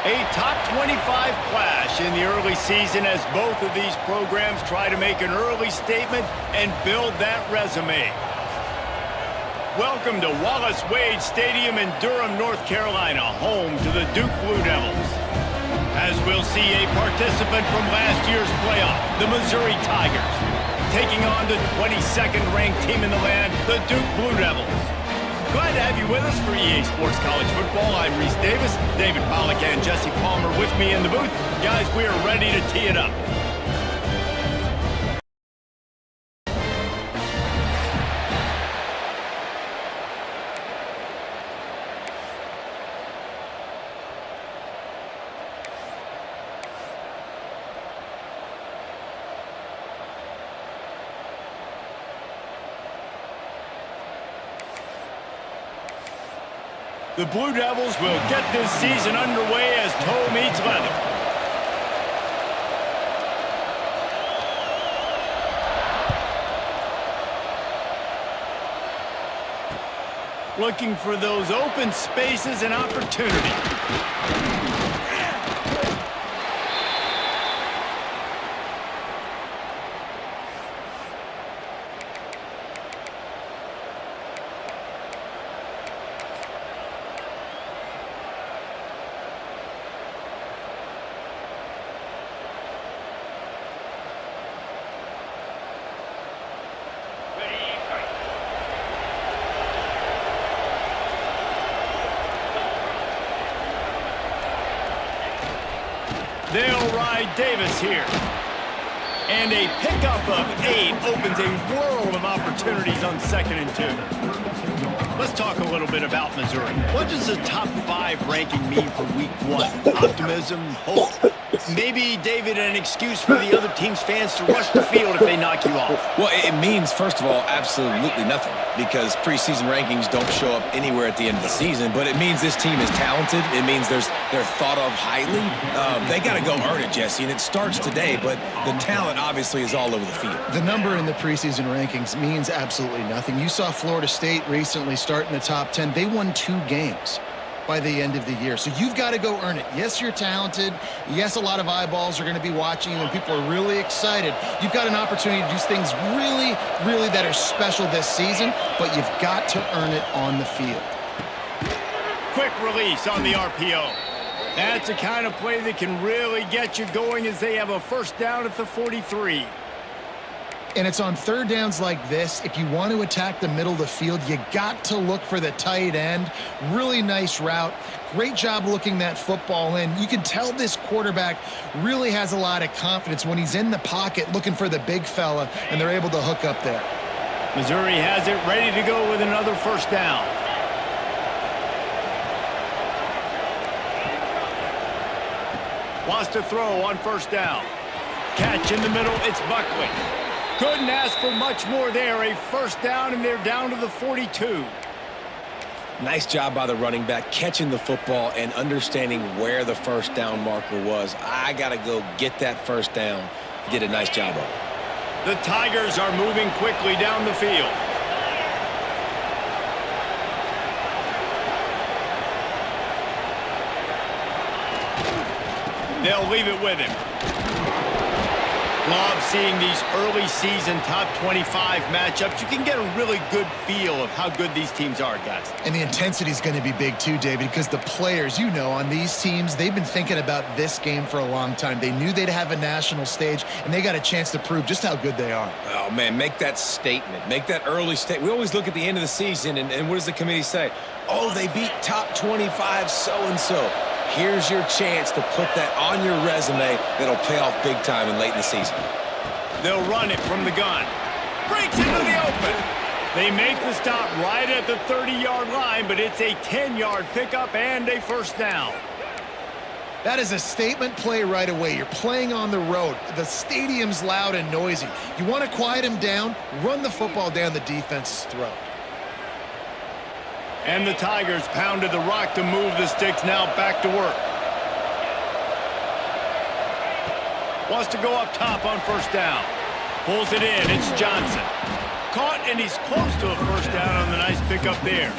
A top 25 clash in the early season as both of these programs try to make an early statement and build that resume. Welcome to Wallace Wade Stadium in Durham, North Carolina, home to the Duke Blue Devils. As we'll see a participant from last year's playoff, the Missouri Tigers, taking on the 22nd ranked team in the land, the Duke Blue Devils. Glad to have you with us for EA Sports College Football. I'm Reese Davis, David Pollack and Jesse Palmer with me in the booth. Guys, we are ready to tee it up. The Blue Devils will get this season underway as toe meets leather. Looking for those open spaces and opportunity. They'll ride Davis here. And a pickup of 8 opens a world of opportunities on 2nd and 2. Let's talk a little bit about Missouri. What does the top 5 ranking mean for week 1? Optimism, hope? Maybe, David, an excuse for the other team's fans to rush the field if they knock you off. Well, it means, first of all, absolutely nothing, because preseason rankings don't show up anywhere at the end of the season, but it means this team is talented. It means they're thought of highly. They got to go earn it, Jesse, and it starts today, but the talent obviously is all over the field. The number in the preseason rankings means absolutely nothing. You saw Florida State recently start in the top 10. They won 2 games by the end of the year. So you've got to go earn it. Yes, you're talented. Yes, a lot of eyeballs are going to be watching you and people are really excited. You've got an opportunity to do things really that are special this season, but you've got to earn it on the field. Quick release on the RPO. That's the kind of play that can really get you going as they have a first down at the 43. And it's on 3rd downs like this. If you want to attack the middle of the field, you got to look for the tight end. Really nice route. Great job looking that football in. You can tell this quarterback really has a lot of confidence when he's in the pocket looking for the big fella, and they're able to hook up there. Missouri has it ready to go with another first down. Wants to throw on first down. Catch in the middle, it's Buckley. Couldn't ask for much more there. A first down, and they're down to the 42. Nice job by the running back, catching the football and understanding where the first down marker was. I got to go get that first down. He did a nice job of it. The Tigers are moving quickly down the field. They'll leave it with him. Love seeing these early season top 25 matchups. You can get a really good feel of how good these teams are, guys. And the intensity is going to be big too, David, because the players, you know, on these teams, they've been thinking about this game for a long time. They knew they'd have a national stage, and they got a chance to prove just how good they are. Oh, man, make that statement. Make that early statement. We always look at the end of the season, and what does the committee say? Oh, they beat top 25 so-and-so. Here's your chance to put that on your resume that'll pay off big time and late in the season. They'll run it from the gun. Breaks into the open. They make the stop right at the 30-yard line, but it's a 10-yard pickup and a first down. That is a statement play right away. You're playing on the road. The stadium's loud and noisy. You want to quiet him down, run the football down the defense's throat. And the Tigers pounded the rock to move the sticks, now back to work. Wants to go up top on first down. Pulls it in, it's Johnson. Caught, and he's close to a first down on the nice pickup there.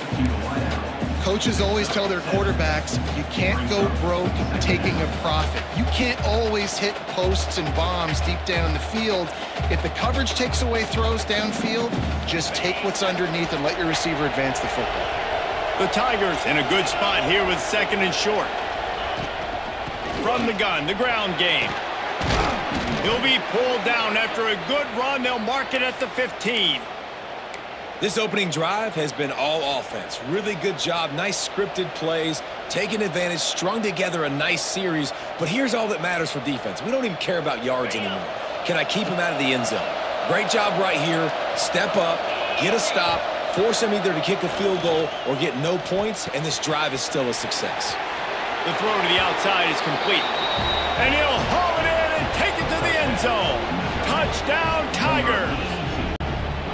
Coaches always tell their quarterbacks, you can't go broke taking a profit. You can't always hit posts and bombs deep down the field. If the coverage takes away throws downfield, just take what's underneath and let your receiver advance the football. The Tigers in a good spot here with 2nd and short. From the gun, the ground game. He'll be pulled down after a good run. They'll mark it at the 15. This opening drive has been all offense. Really good job, nice scripted plays, taking advantage, strung together a nice series. But here's all that matters for defense. We don't even care about yards anymore. Can I keep him out of the end zone? Great job right here. Step up, get a stop, force him either to kick a field goal or get no points, and this drive is still a success. The throw to the outside is complete. And he'll haul it in and take it to the end zone. Touchdown, Tigers.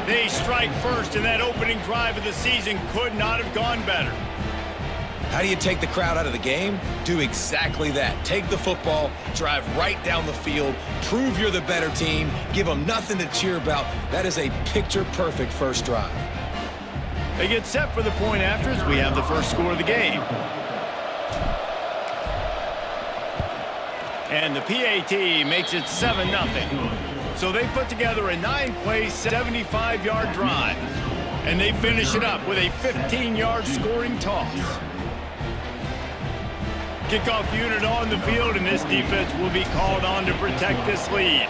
They strike first, and that opening drive of the season could not have gone better. How do you take the crowd out of the game? Do exactly that. Take the football, drive right down the field, prove you're the better team, give them nothing to cheer about. That is a picture-perfect first drive. They get set for the point afters. We have the first score of the game. And the PAT makes it 7-0. So they put together a 9-play, 75-yard drive. And they finish it up with a 15-yard scoring toss. Kickoff unit on the field, and this defense will be called on to protect this lead.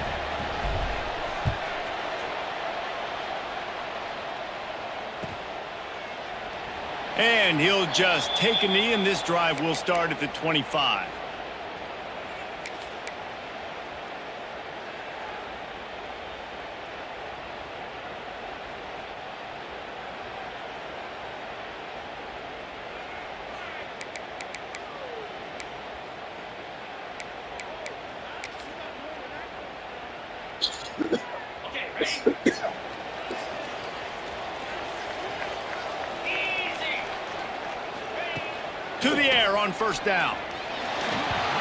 And he'll just take a knee, and this drive will start at the 25. To the air on first down.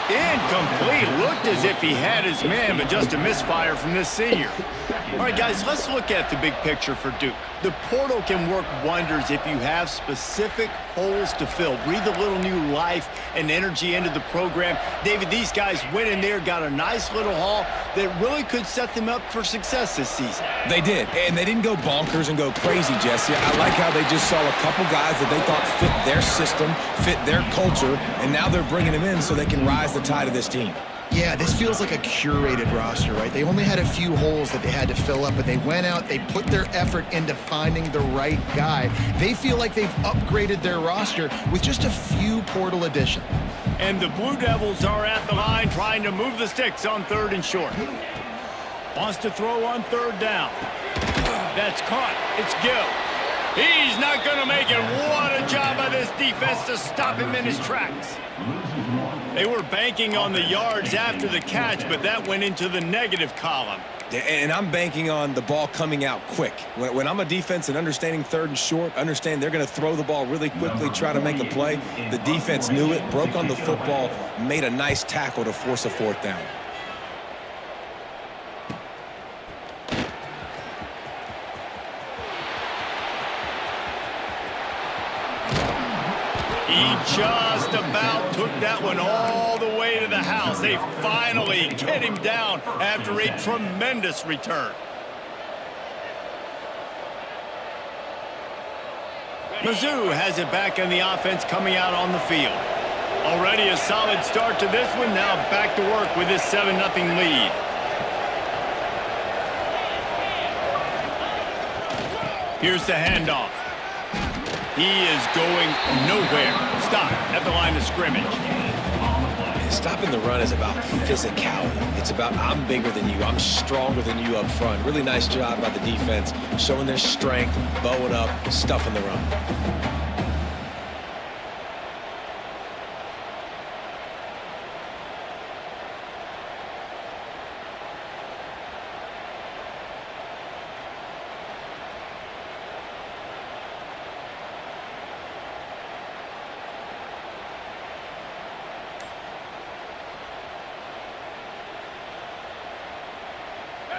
Incomplete. Looked as if he had his man, but just a misfire from this senior. All right, guys, let's look at the big picture for Duke. The portal can work wonders if you have specific holes to fill. Breathe a little new life and energy into the program. David, these guys went in there, got a nice little haul that really could set them up for success this season. They did, and they didn't go bonkers and go crazy, Jesse. I like how they just saw a couple guys that they thought fit their system, fit their culture, and now they're bringing them in so they can rise the tide of this team. Yeah, this feels like a curated roster, right? They only had a few holes that they had to fill up, but they went out, they put their effort into finding the right guy. They feel like they've upgraded their roster with just a few portal additions. And the Blue Devils are at the line trying to move the sticks on 3rd and short. Wants to throw on 3rd down. That's caught. It's Gill. He's not going to make it. What a job by this defense to stop him in his tracks. They were banking on the yards after the catch, but that went into the negative column. And I'm banking on the ball coming out quick. When I'm a defense and understanding 3rd and short, understand they're going to throw the ball really quickly, try to make a play. The defense knew it, broke on the football, made a nice tackle to force a 4th down. He just about took that one all the way to the house. They finally get him down after a tremendous return. Mizzou has it back in the offense coming out on the field. Already a solid start to this one. Now back to work with this 7-0 lead. Here's the handoff. He is going nowhere. Stop at the line of scrimmage. Stopping the run is about physicality. It's about I'm bigger than you. I'm stronger than you up front. Really nice job by the defense, showing their strength, bowing up, stuffing the run.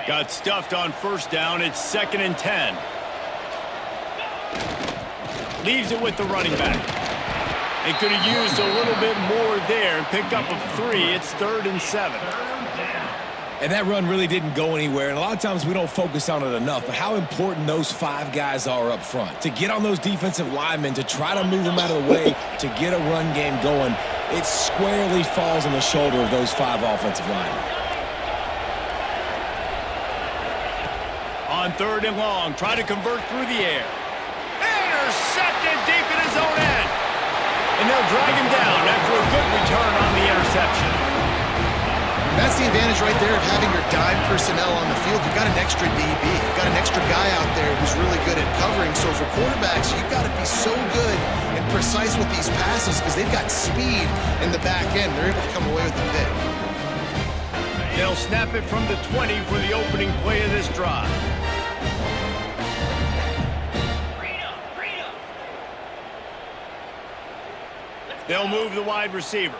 Got stuffed on first down. It's 2nd and 10. Leaves it with the running back. They could have used a little bit more there and picked up a 3. It's 3rd and 7. And that run really didn't go anywhere, and a lot of times we don't focus on it enough, but how important those 5 guys are up front. To get on those defensive linemen, to try to move them out of the way, to get a run game going, it squarely falls on the shoulder of those 5 offensive linemen. On 3rd and long, try to convert through the air. Intercepted deep in his own end. And they'll drag him down after a good return on the interception. That's the advantage right there of having your dime personnel on the field. You've got an extra DB. You've got an extra guy out there who's really good at covering. So for quarterbacks, you've got to be so good and precise with these passes because they've got speed in the back end. They're able to come away with the pick. They'll snap it from the 20 for the opening play of this drive. They'll move the wide receiver.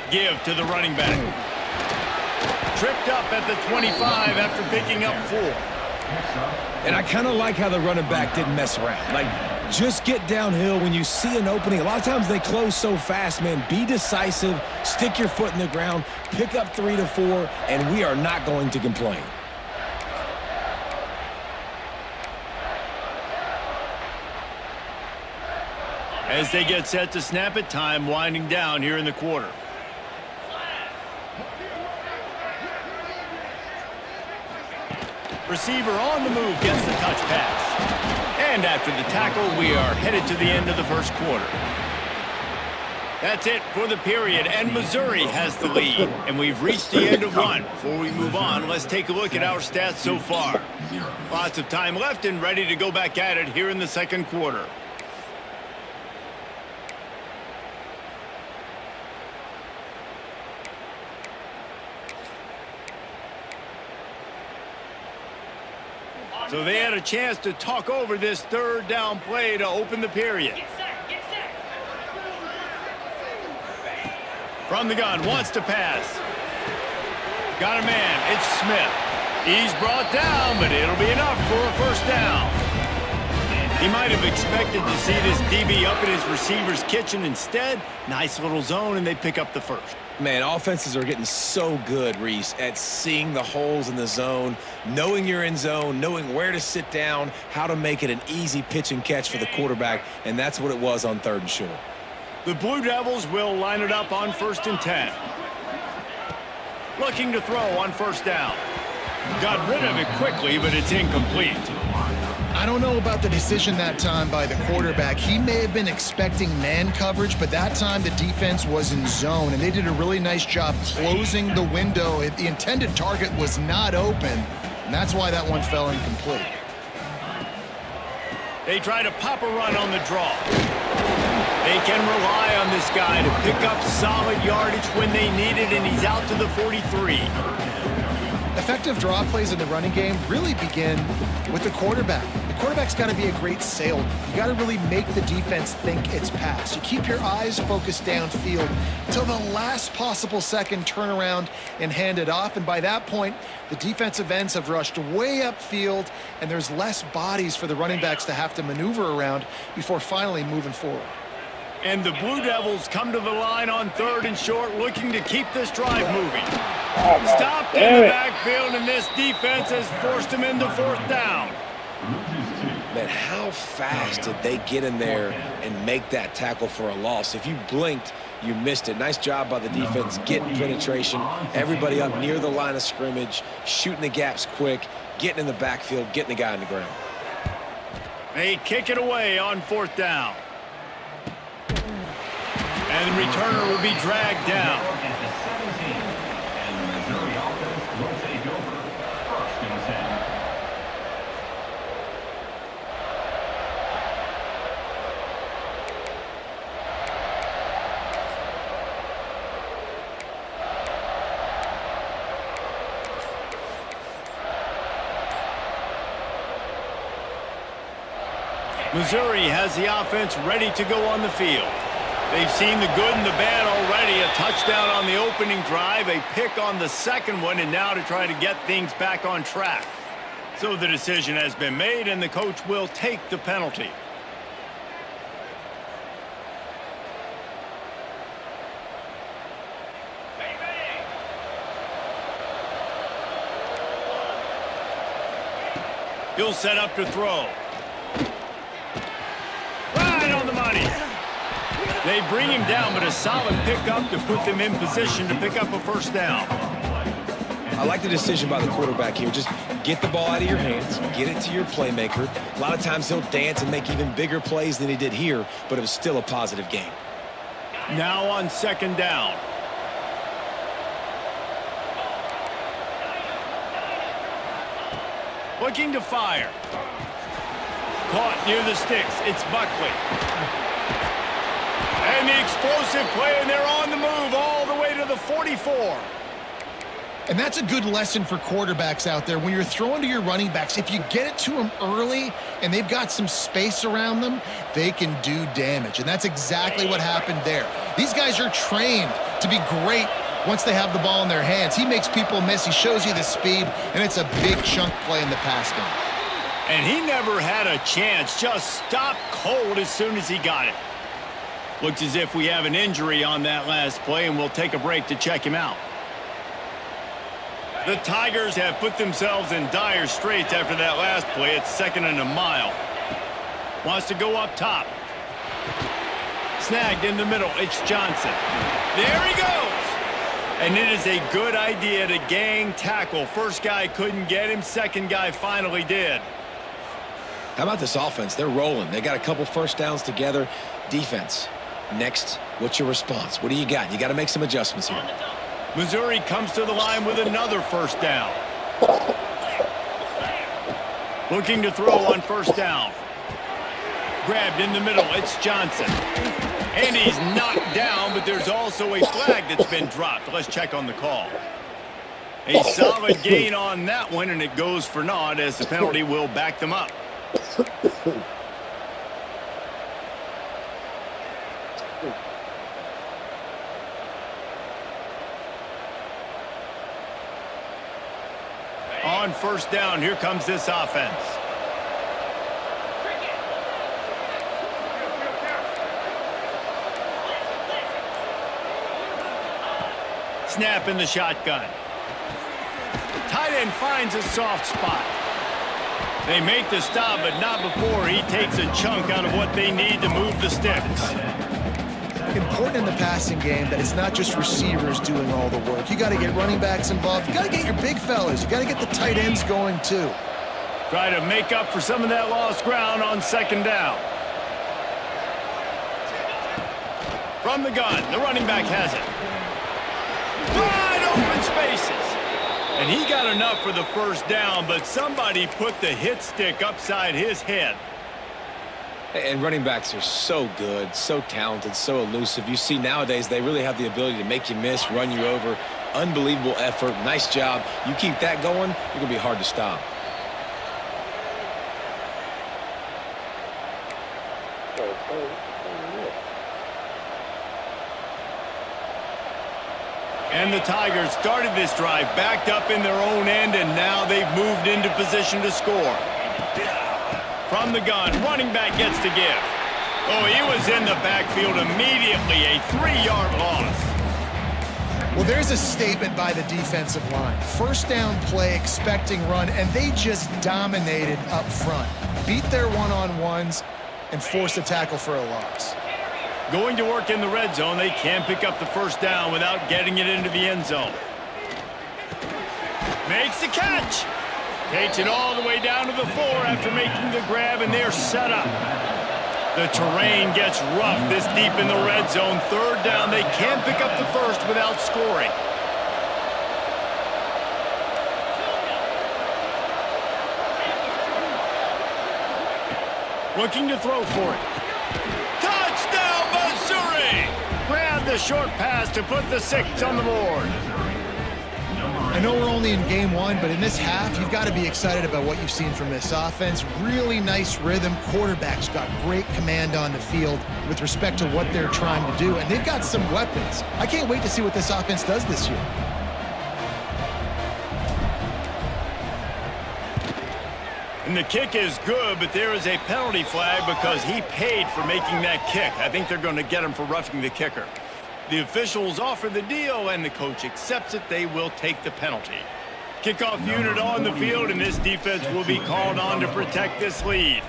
Give to the running back. Tripped up at the 25 after picking up 4. And I kind of like how the running back didn't mess around. Like, just get downhill when you see an opening. A lot of times they close so fast, man. Be decisive, stick your foot in the ground, pick up 3 to 4, and we are not going to complain. As they get set to snap it, time winding down here in the quarter. Receiver on the move gets the touch pass. And after the tackle, we are headed to the end of the first quarter. That's it for the period, and Missouri has the lead. And we've reached the end of one. Before we move on, let's take a look at our stats so far. Lots of time left and ready to go back at it here in the second quarter. So they had a chance to talk over this 3rd down play to open the period. From the gun, wants to pass. Got a man, it's Smith. He's brought down, but it'll be enough for a first down. He might have expected to see this DB up in his receiver's kitchen. Instead, nice little zone, and they pick up the first. Man, offenses are getting so good, Reese, at seeing the holes in the zone, knowing you're in zone, knowing where to sit down, how to make it an easy pitch and catch for the quarterback, and that's what it was on 3rd and short. The Blue Devils will line it up on 1st and 10. Looking to throw on 1st down. Got rid of it quickly, but it's incomplete. I don't know about the decision that time by the quarterback. He may have been expecting man coverage, but that time the defense was in zone, and they did a really nice job closing the window. The intended target was not open, and that's why that one fell incomplete. They try to pop a run on the draw. They can rely on this guy to pick up solid yardage when they need it, and he's out to the 43. Effective draw plays in the running game really begin with the quarterback. The quarterback's got to be a great salesman. You got to really make the defense think it's pass. You keep your eyes focused downfield until the last possible second, turn around and hand it off. And by that point, the defensive ends have rushed way upfield, and there's less bodies for the running backs to have to maneuver around before finally moving forward. And the Blue Devils come to the line on 3rd and short, looking to keep this drive moving. Stopped in the backfield, and this defense has forced him into 4th down. Man, how fast did they get in there and make that tackle for a loss? If you blinked, you missed it. Nice job by the defense getting penetration. Everybody up near the line of scrimmage, shooting the gaps quick, getting in the backfield, getting the guy on the ground. They kick it away on 4th down. And the returner will be dragged down. Missouri has the offense ready to go on the field. They've seen the good and the bad already. A touchdown on the opening drive, a pick on the second one, and now to try to get things back on track. So the decision has been made, and the coach will take the penalty. He'll set up to throw. Right on the money. They bring him down, but a solid pickup to put them in position to pick up a first down. I like the decision by the quarterback here. Just get the ball out of your hands, get it to your playmaker. A lot of times he'll dance and make even bigger plays than he did here, but it was still a positive game. Now on second down. Looking to fire. Caught near the sticks. It's Buckley. And the explosive play, and they're on the move all the way to the 44. And that's a good lesson for quarterbacks out there. When you're throwing to your running backs, if you get it to them early and they've got some space around them, they can do damage. And that's exactly what happened there. These guys are trained to be great once they have the ball in their hands. He makes people miss. He shows you the speed, and it's a big chunk play in the pass game. And he never had a chance. Just stopped cold as soon as he got it. Looks as if we have an injury on that last play, and we'll take a break to check him out. The Tigers have put themselves in dire straits after that last play. It's 2nd and a mile. Wants to go up top. Snagged in the middle. It's Johnson. There he goes. And it is a good idea to gang tackle. First guy couldn't get him. Second guy finally did. How about this offense? They're rolling. They got a couple first downs together. Defense. Next, what's your response? What do you got? You got to make some adjustments here. Missouri comes to the line with another first down. Looking to throw on first down. Grabbed in the middle. It's Johnson. And he's knocked down, but there's also a flag that's been dropped. Let's check on the call. A solid gain on that one, and it goes for naught as the penalty will back them up. On first down, here comes this offense. Snap in the shotgun. Tight end finds a soft spot. They make the stop, but not before he takes a chunk out of what they need to move the sticks. Important in the passing game that it's not just receivers doing all the work. You got to get running backs involved. You got to get your big fellas. You got to get the tight ends going too. Try to make up for some of that lost ground on second down. From the gun, the running back has it. Wide open spaces. And he got enough for the first down, but somebody put the hit stick upside his head. And running backs are so good, so talented, so elusive. You see nowadays they really have the ability to make you miss, run you over. Unbelievable effort. Nice job. You keep that going, you're going to be hard to stop. And the Tigers started this drive backed up in their own end, and now they've moved into position to score. From the gun, running back gets to give. Oh, he was in the backfield immediately, a 3-yard loss. Well, there's a statement by the defensive line. First down play, expecting run, and they just dominated up front. Beat their one-on-ones and forced a tackle for a loss. Going to work in the red zone, they can pick up the first down without getting it into the end zone. Makes the catch. Takes it all the way down to the 4 after making the grab, and they're set up. The terrain gets rough this deep in the red zone. Third down, they can't pick up the first without scoring. Looking to throw for it. Touchdown, Missouri! Grab the short pass to put the 6 on the board. I know we're only in game 1, but in this half, you've got to be excited about what you've seen from this offense. Really nice rhythm. Quarterback's got great command on the field with respect to what they're trying to do, and they've got some weapons. I can't wait to see what this offense does this year. And the kick is good, but there is a penalty flag because he paid for making that kick. I think they're going to get him for roughing the kicker. The officials offer the deal, and the coach accepts it. They will take the penalty. Kickoff unit on the field, and this defense will be called on to protect this lead.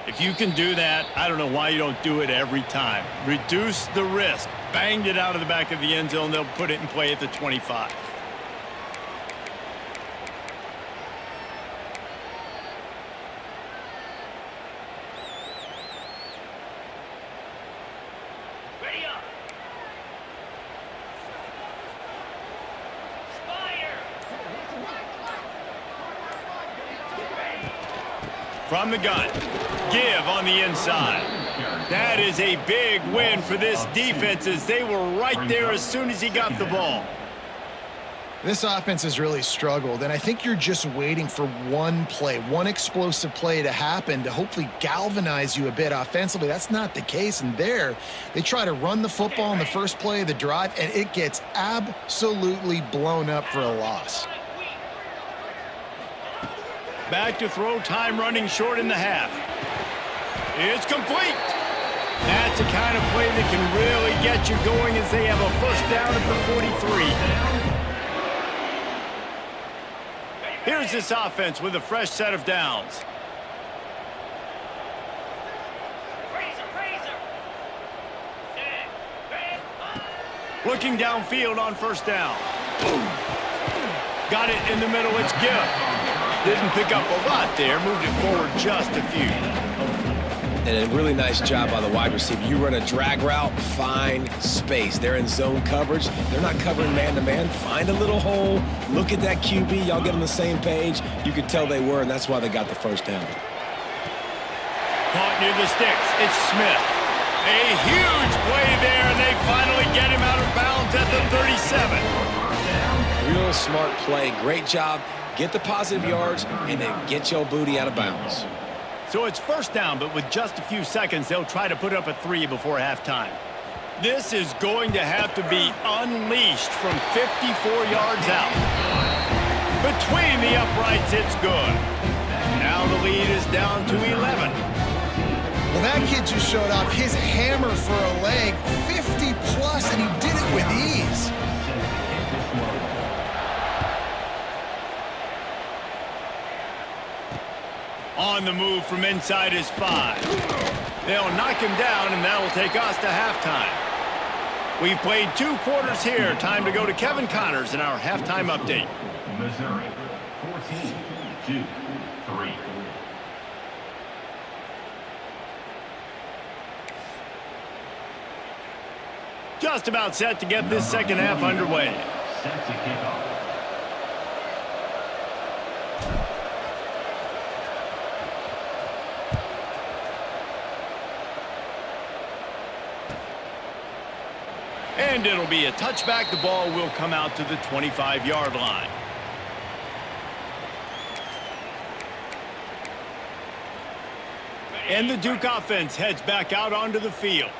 If you can do that, I don't know why you don't do it every time. Reduce the risk. Banged it out of the back of the end zone. They'll put it in play at the 25. From the gun, give on the inside. That is a big win for this defense as they were right there as soon as he got the ball. This offense has really struggled, and I think you're just waiting for one play, one explosive play to happen to hopefully galvanize you a bit offensively. That's not the case, and there they try to run the football in the first play of the drive, and it gets absolutely blown up for a loss. Back to throw, time running short in the half. It's complete. That's the kind of play that can really get you going as they have a first down at the 43. Here's this offense with a fresh set of downs. Looking downfield on first down. Got it in the middle, it's good. Didn't pick up a lot there, moved it forward just a few. And a really nice job by the wide receiver. You run a drag route, find space. They're in zone coverage. They're not covering man-to-man. Find a little hole. Look at that QB. Y'all get on the same page. You could tell they were, and that's why they got the first down. Caught near the sticks. It's Smith. A huge play there, and they finally get him out of bounds at the 37. Real smart play. Great job. Get the positive yards, and then get your booty out of bounds. So it's first down, but with just a few seconds, they'll try to put up a 3 before halftime. This is going to have to be unleashed from 54 yards out. Between the uprights, it's good. Now the lead is down to 11. Well, that kid just showed off his hammer for a leg, 50-plus, and he did it with ease. On the move from inside his 5. They'll knock him down, and that'll take us to halftime. We've played 2 quarters here. Time to go to Kevin Connors in our halftime update. Missouri, 14-3. Just about set to get this second half underway. Set to kick off. And it'll be a touchback. The ball will come out to the 25-yard line. And the Duke offense heads back out onto the field.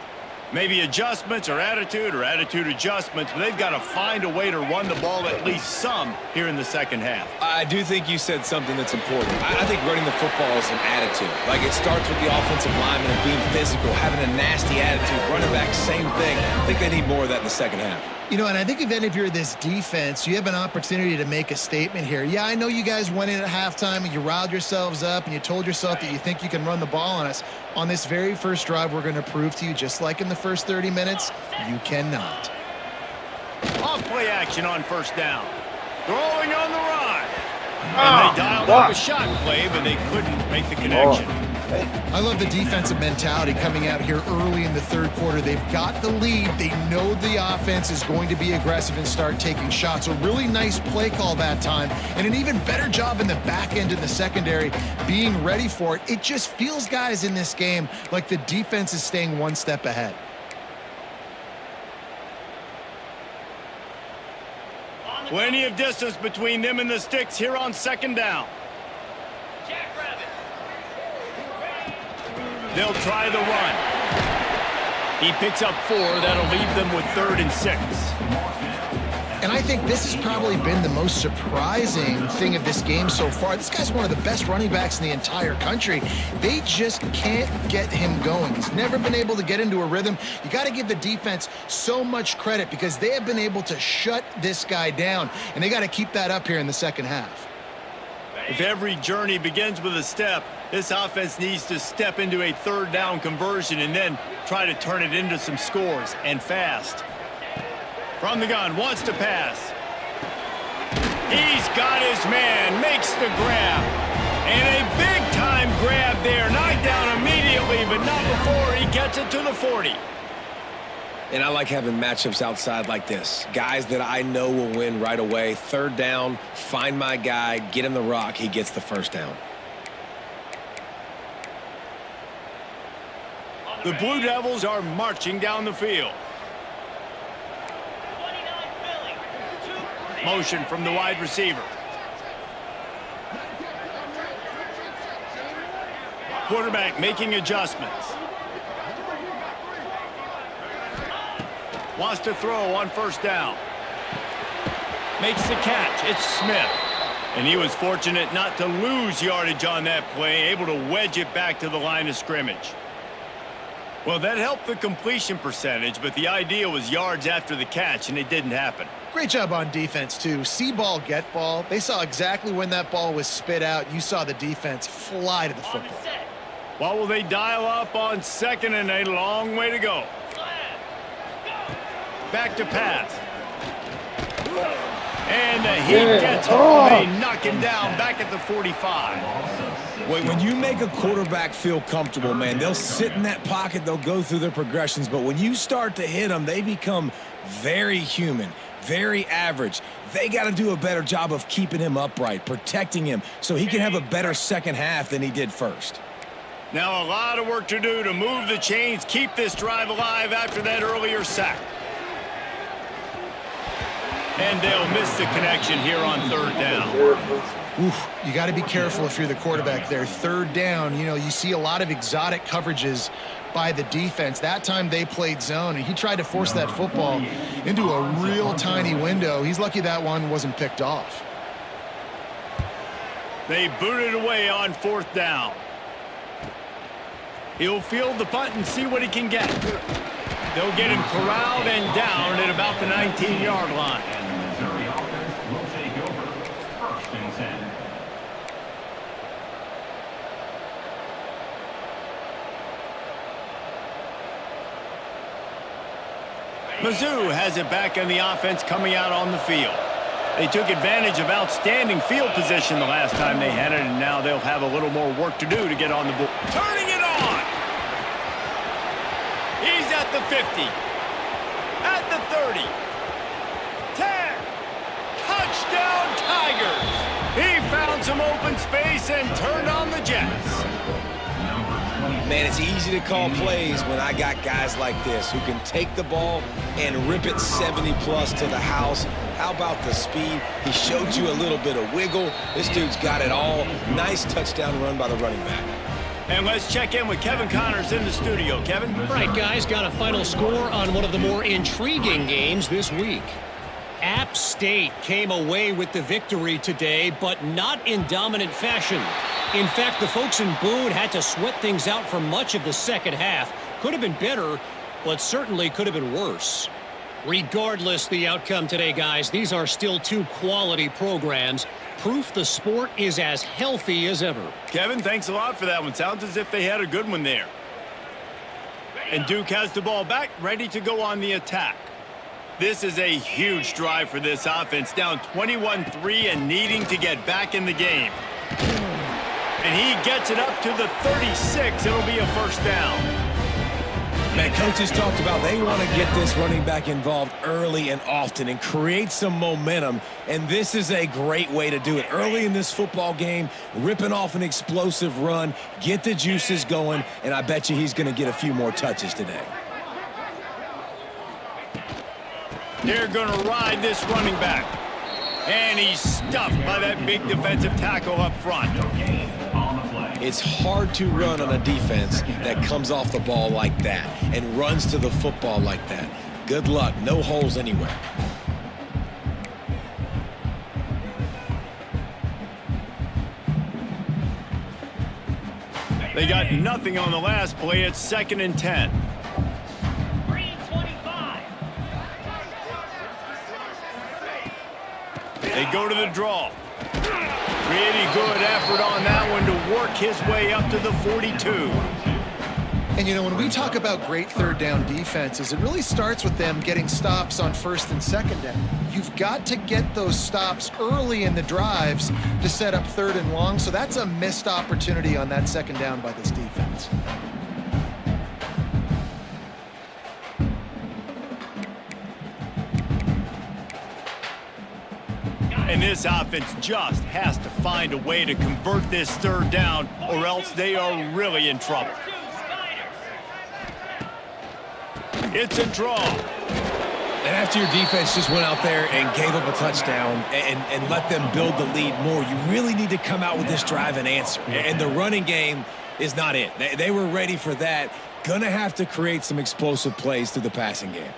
Maybe adjustments or attitude adjustments, but they've got to find a way to run the ball at least some here in the second half. I do think you said something that's important. I think running the football is an attitude. Like, it starts with the offensive lineman and being physical, having a nasty attitude. Running back, same thing. I think they need more of that in the second half. You know, and I think if you're this defense, you have an opportunity to make a statement here. Yeah, I know you guys went in at halftime and you riled yourselves up and you told yourself that you think you can run the ball on us. On this very first drive, we're going to prove to you, just like in the first 30 minutes, you cannot. Off play action on first down. Throwing on the run. And they dialed up a shot play, but they couldn't make the connection. I love the defensive mentality coming out here early in the third quarter. They've got the lead. They know the offense is going to be aggressive and start taking shots. A really nice play call that time, and an even better job in the back end in the secondary being ready for it. It just feels, guys, in this game like the defense is staying one step ahead. Plenty of distance between them and the sticks here on second down. They'll try the run. He picks up 4. That'll leave them with 3rd and 6. And I think this has probably been the most surprising thing of this game so far. This guy's one of the best running backs in the entire country. They just can't get him going. He's never been able to get into a rhythm. You got to give the defense so much credit because they have been able to shut this guy down, and they got to keep that up here in the second half. If every journey begins with a step, this offense needs to step into a third down conversion and then try to turn it into some scores, and fast. From the gun, wants to pass. He's got his man, makes the grab. And a big-time grab there. Knocked down immediately, but not before he gets it to the 40. And I like having matchups outside like this. Guys that I know will win right away. Third down, find my guy, get him the rock, he gets the first down. The Blue Devils are marching down the field. Motion from the wide receiver. Quarterback making adjustments. Wants to throw on first down. Makes the catch. It's Smith. And he was fortunate not to lose yardage on that play, able to wedge it back to the line of scrimmage. Well, that helped the completion percentage, but the idea was yards after the catch, and it didn't happen. Great job on defense, too. See ball, get ball. They saw exactly when that ball was spit out. You saw the defense fly to the football. Well, will they dial up on second and a long way to go? Back to pass. And the heat gets home. They knock him down back at the 45. When you make a quarterback feel comfortable, man, they'll sit in that pocket, they'll go through their progressions, but when you start to hit them, they become very human, very average. They got to do a better job of keeping him upright, protecting him, so he can have a better second half than he did first. Now a lot of work to do to move the chains, keep this drive alive after that earlier sack. And they'll miss the connection here on third down. Oof, you got to be careful if you're the quarterback there. Third down, you know, you see a lot of exotic coverages by the defense. That time they played zone, and he tried to force that football into a real tiny window. He's lucky that one wasn't picked off. They booted away on fourth down. He'll field the punt and see what he can get. They'll get him corralled and down at about the 19-yard line. Missouri offense will take over. First and 10. Mizzou has it back on the offense coming out on the field. They took advantage of outstanding field position the last time they had it, and now they'll have a little more work to do to get on the board. Turning it on! He's at the 50. At the 30. 10. Touchdown Tigers! He found some open space and turned on the Jets. Man, it's easy to call plays when I got guys like this who can take the ball and rip it 70-plus to the house. How about the speed? He showed you a little bit of wiggle. This dude's got it all. Nice touchdown run by the running back. And let's check in with Kevin Connors in the studio. Kevin? All right, guys, got a final score on one of the more intriguing games this week. App State came away with the victory today, but not in dominant fashion. In fact, the folks in Boone had to sweat things out for much of the second half. Could have been better, but certainly could have been worse. Regardless the outcome today, guys, these are still two quality programs. Proof the sport is as healthy as ever. Kevin, thanks a lot for that one. Sounds as if they had a good one there. And Duke has the ball back, ready to go on the attack. This is a huge drive for this offense, down 21-3 and needing to get back in the game. And he gets it up to the 36. It'll be a first down. Man, coaches talked about they want to get this running back involved early and often and create some momentum, and this is a great way to do it. Early in this football game, ripping off an explosive run, get the juices going, and I bet you he's going to get a few more touches today. They're going to ride this running back. And he's stuffed by that big defensive tackle up front. It's hard to run on a defense that comes off the ball like that and runs to the football like that. Good luck. No holes anywhere. They got nothing on the last play. It's 2nd and 10. 3:25. They go to the draw. Pretty good effort on that one to work his way up to the 42. And, you know, when we talk about great third down defenses, it really starts with them getting stops on 1st and 2nd down. You've got to get those stops early in the drives to set up 3rd and long, so that's a missed opportunity on that 2nd down by this defense. And this offense just has to find a way to convert this 3rd down, or else they are really in trouble. It's a draw. And after your defense just went out there and gave up a touchdown and let them build the lead more, you really need to come out with this drive and answer. And the running game is not it. They were ready for that. Gonna have to create some explosive plays through the passing game.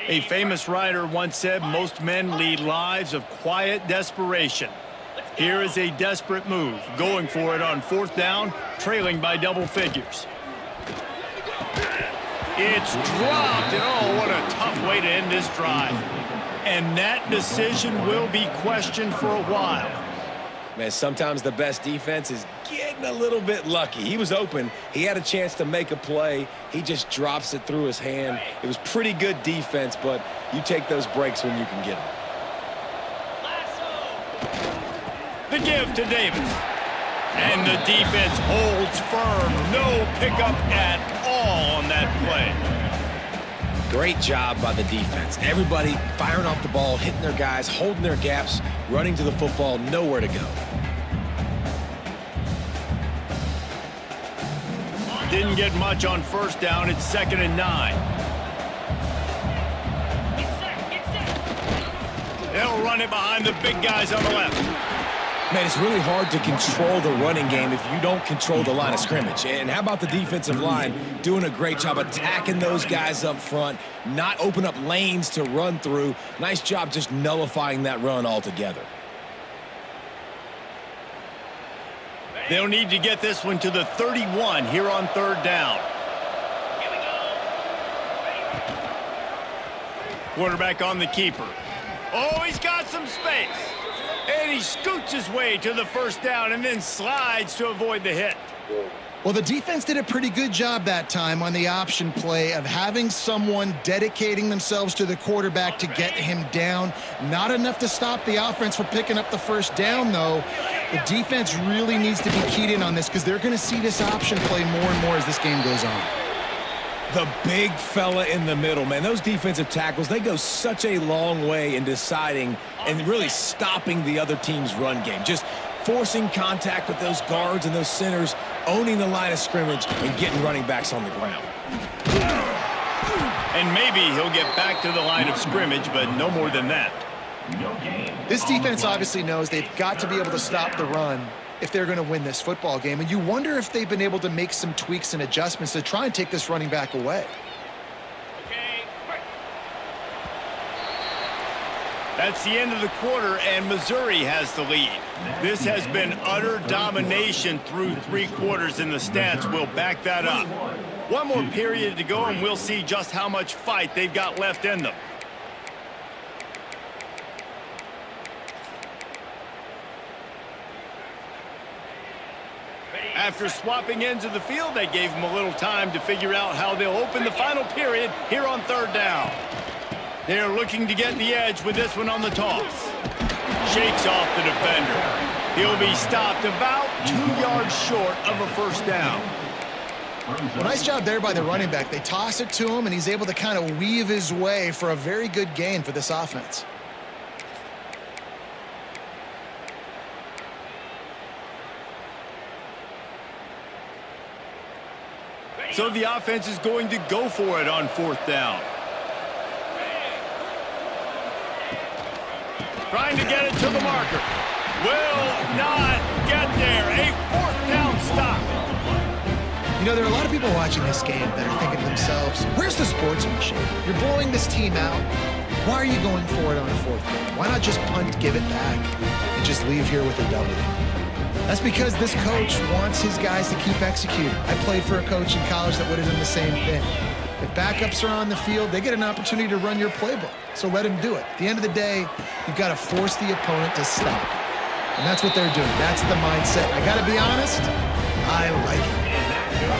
A famous writer once said, most men lead lives of quiet desperation. Here is a desperate move, going for it on 4th down, trailing by double figures. It's dropped, and oh, what a tough way to end this drive. And that decision will be questioned for a while. Man, sometimes the best defense is getting a little bit lucky. He was open. He had a chance to make a play. He just drops it through his hand. It was pretty good defense, but you take those breaks when you can get them. The give to Davis. And the defense holds firm. No pickup at all on that play. Great job by the defense. Everybody firing off the ball, hitting their guys, holding their gaps, running to the football, nowhere to go. Didn't get much on 1st down. It's 2nd and 9. They'll run it behind the big guys on the left. Man, it's really hard to control the running game if you don't control the line of scrimmage. And how about the defensive line doing a great job attacking those guys up front, not open up lanes to run through. Nice job just nullifying that run altogether. They'll need to get this one to the 31 here on 3rd down. Quarterback on the keeper. Oh, he's got some space. And he scoots his way to the 1st down and then slides to avoid the hit. Well, the defense did a pretty good job that time on the option play of having someone dedicating themselves to the quarterback to get him down. Not enough to stop the offense from picking up the 1st down, though. The defense really needs to be keyed in on this because they're going to see this option play more and more as this game goes on. The big fella in the middle, man. Those defensive tackles, they go such a long way in deciding and really stopping the other team's run game. Just forcing contact with those guards and those centers, owning the line of scrimmage, and getting running backs on the ground. And maybe he'll get back to the line of scrimmage, but no more than that. This defense obviously knows they've got to be able to stop the run if they're going to win this football game. And you wonder if they've been able to make some tweaks and adjustments to try and take this running back away. That's the end of the quarter, and Missouri has the lead. This has been utter domination through 3 quarters, and the stats will back that up. One more period to go, and we'll see just how much fight they've got left in them. After swapping ends of the field, they gave them a little time to figure out how they'll open the final period here on 3rd down. They're looking to get the edge with this one on the toss. Shakes off the defender. He'll be stopped about 2 yards short of a 1st down. Well, nice job there by the running back. They toss it to him, and he's able to kind of weave his way for a very good gain for this offense. So the offense is going to go for it on 4th down. Trying to get it to the marker. Will not get there. A 4th down stop. You You know, there are a lot of people watching this game that are thinking to themselves, where's the sportsmanship? You're blowing this team out. Why are you going for it on a fourth down? Why not just punt, give it back, and just leave here with a W? That's because this coach wants his guys to keep executing. I played for a coach in college that would have done the same thing. If backups are on the field, they get an opportunity to run your playbook. So let them do it. At the end of the day, you've got to force the opponent to stop. And that's what they're doing. That's the mindset. I got to be honest, I like it.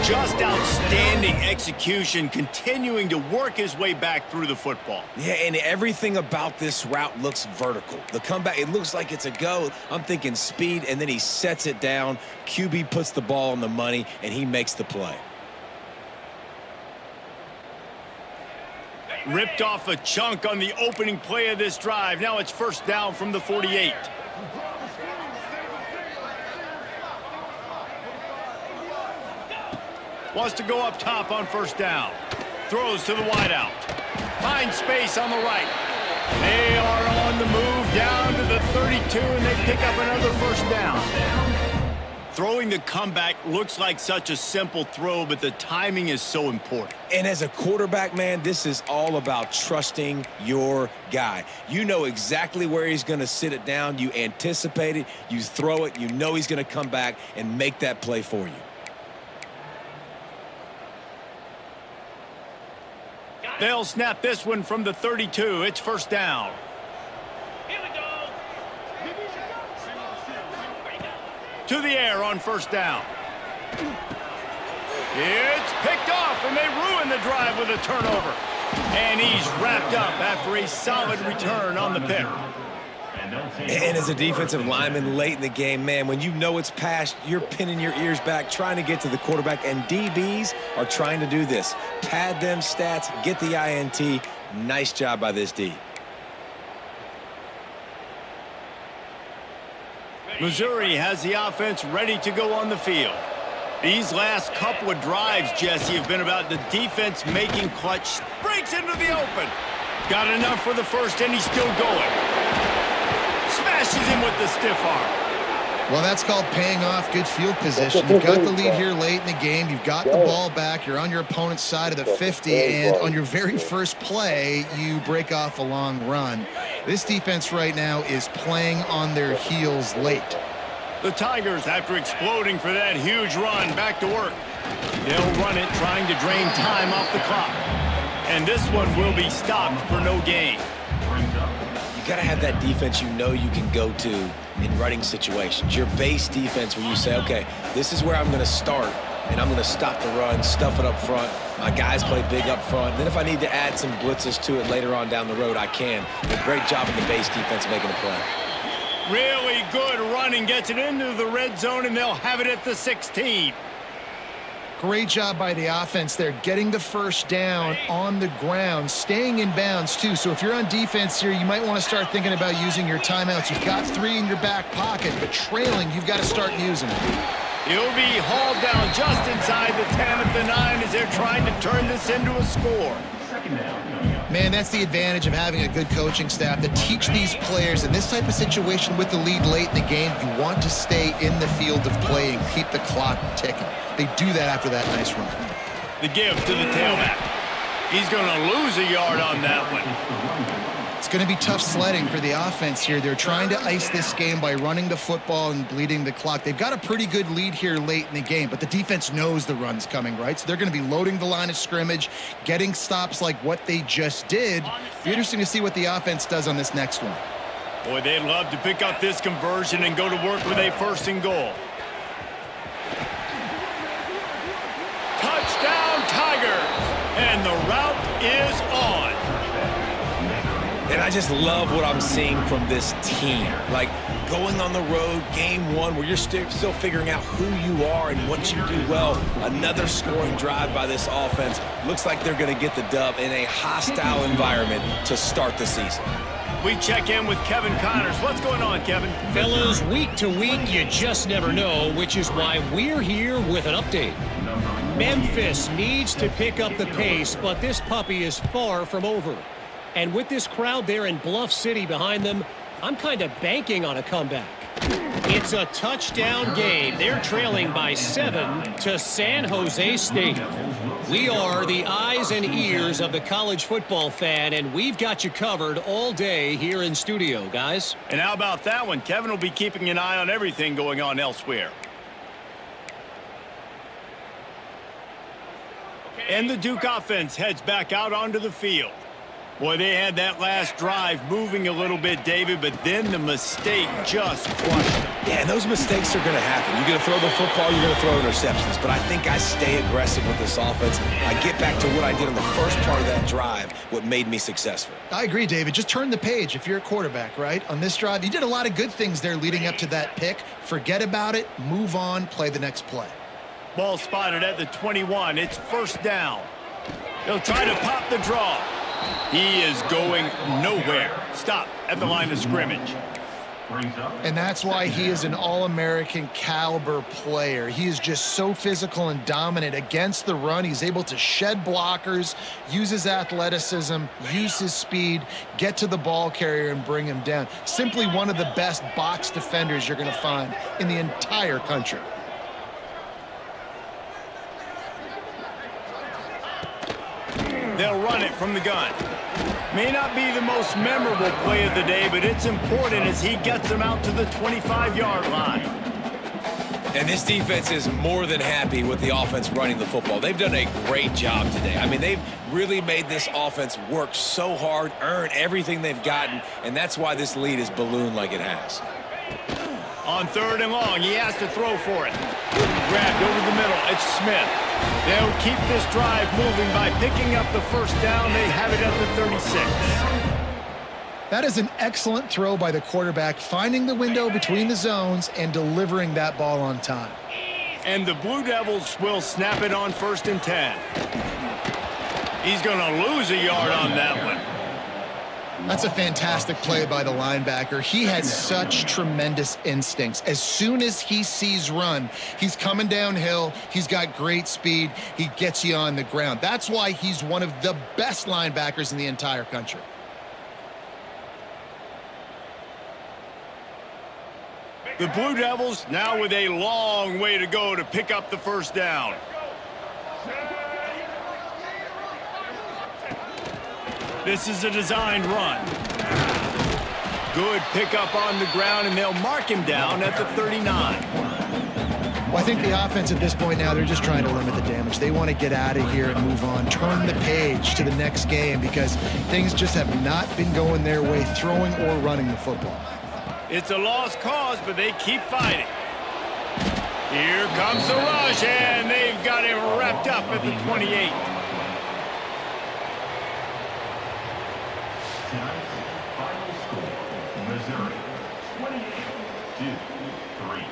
Just outstanding execution, continuing to work his way back through the football. Yeah, and everything about this route looks vertical. The comeback, it looks like it's a go. I'm thinking speed, and then he sets it down. QB puts the ball on the money, and he makes the play. Ripped off a chunk on the opening play of this drive. Now it's first down from the 48. Wants to go up top on first down. Throws to the wideout. Finds space on the right. They are on the move down to the 32, and they pick up another first down. Throwing the comeback looks like such a simple throw, but the timing is so important. And as a quarterback, man, this is all about trusting your guy. You know exactly where he's going to sit it down. You anticipate it. You throw it. You know he's going to come back and make that play for you. They'll snap this one from the 32. It's first down. Here we go. To the air on first down. It's picked off, and they ruin the drive with a turnover. And he's wrapped up after a solid return on the pick. And as a defensive lineman late in the game, man, when you know it's past, you're pinning your ears back, trying to get to the quarterback, and DBs are trying to do this. Pad them stats, get the INT. Nice job by this D. Missouri has the offense ready to go on the field. These last couple of drives, Jesse, have been about the defense making clutch. Breaks into the open. Got enough for the first, and he's still going. Smashes him with the stiff arm. Well, that's called paying off good field position. You've got the lead here late in the game. You've got the ball back. You're on your opponent's side of the 50, and on your very first play, you break off a long run. This defense right now is playing on their heels late. The Tigers, after exploding for that huge run, back to work. They'll run it, trying to drain time off the clock. And this one will be stopped for no gain. You got to have that defense you know you can go to in running situations. Your base defense where you say, okay, this is where I'm going to start, and I'm going to stop the run, stuff it up front. My guys play big up front. And then if I need to add some blitzes to it later on down the road, I can. A great job in the base defense making a play. Really good running, gets it into the red zone, and they'll have it at the 16. Great job by the offense there, getting the first down on the ground, staying in bounds too. So if you're on defense here, you might want to start thinking about using your timeouts. You've got 3 in your back pocket, but trailing, you've got to start using them. He'll be hauled down just inside the 10 at the 9 as they're trying to turn this into a score. Man, that's the advantage of having a good coaching staff to teach these players in this type of situation with the lead late in the game. You want to stay in the field of play and keep the clock ticking. They do that after that nice run. The give to the tailback. He's going to lose a yard on that one. It's going to be tough sledding for the offense here. They're trying to ice this game by running the football and bleeding the clock. They've got a pretty good lead here late in the game, but the defense knows the run's coming, right? So they're going to be loading the line of scrimmage, getting stops like what they just did. Be interesting to see what the offense does on this next one. Boy, they'd love to pick up this conversion and go to work with a 1st and goal. Touchdown, Tigers! And the route is on. And I just love what I'm seeing from this team. Like, going on the road, game 1, where you're still figuring out who you are and what you do well. Another scoring drive by this offense. Looks like they're going to get the dub in a hostile environment to start the season. We check in with Kevin Connors. What's going on, Kevin? Fellas, week to week, you just never know, which is why we're here with an update. Memphis needs to pick up the pace, but this puppy is far from over. And with this crowd there in Bluff City behind them, I'm kind of banking on a comeback. It's a touchdown game. They're trailing by 7 to San Jose State. We are the eyes and ears of the college football fan, and we've got you covered all day here in studio, guys. And how about that one? Kevin will be keeping an eye on everything going on elsewhere. And the Duke offense heads back out onto the field. Boy, they had that last drive moving a little bit, David, but then the mistake just crushed them. Yeah, and those mistakes are going to happen. You're going to throw the football, you're going to throw interceptions. But I think I stay aggressive with this offense. I get back to what I did on the first part of that drive, what made me successful. I agree, David. Just turn the page if you're a quarterback, right? On this drive, you did a lot of good things there leading up to that pick. Forget about it, move on, play the next play. Ball spotted at the 21. It's first down. They'll try to pop the draw. He is going nowhere. Stop at the line of scrimmage. And that's why he is an All-American caliber player. He is just so physical and dominant against the run. He's able to shed blockers, use his athleticism, use his speed, get to the ball carrier and bring him down. Simply one of the best box defenders you're going to find in the entire country. They'll run it from the gun. May not be the most memorable play of the day, but it's important as he gets them out to the 25-yard line. And this defense is more than happy with the offense running the football. They've done a great job today. I mean, they've really made this offense work so hard, earn everything they've gotten, and that's why this lead is ballooned like it has. On 3rd and long, he has to throw for it. Grabbed over the middle. It's Smith. They'll keep this drive moving by picking up the first down. They have it at the 36. That is an excellent throw by the quarterback, finding the window between the zones and delivering that ball on time. And the Blue Devils will snap it on 1st and 10. He's going to lose a yard on that one. That's a fantastic play by the linebacker. He has such tremendous instincts. As soon as he sees run, he's coming downhill. He's got great speed. He gets you on the ground. That's why he's one of the best linebackers in the entire country. The Blue Devils now with a long way to go to pick up the first down. This is a designed run. Good pickup on the ground, and they'll mark him down at the 39. Well, I think the offense at this point now, they're just trying to limit the damage. They want to get out of here and move on, turn the page to the next game because things just have not been going their way, throwing or running the football. It's a lost cause, but they keep fighting. Here comes the rush, and they've got him wrapped up at the 28. Tonight's final score, Missouri 28-3.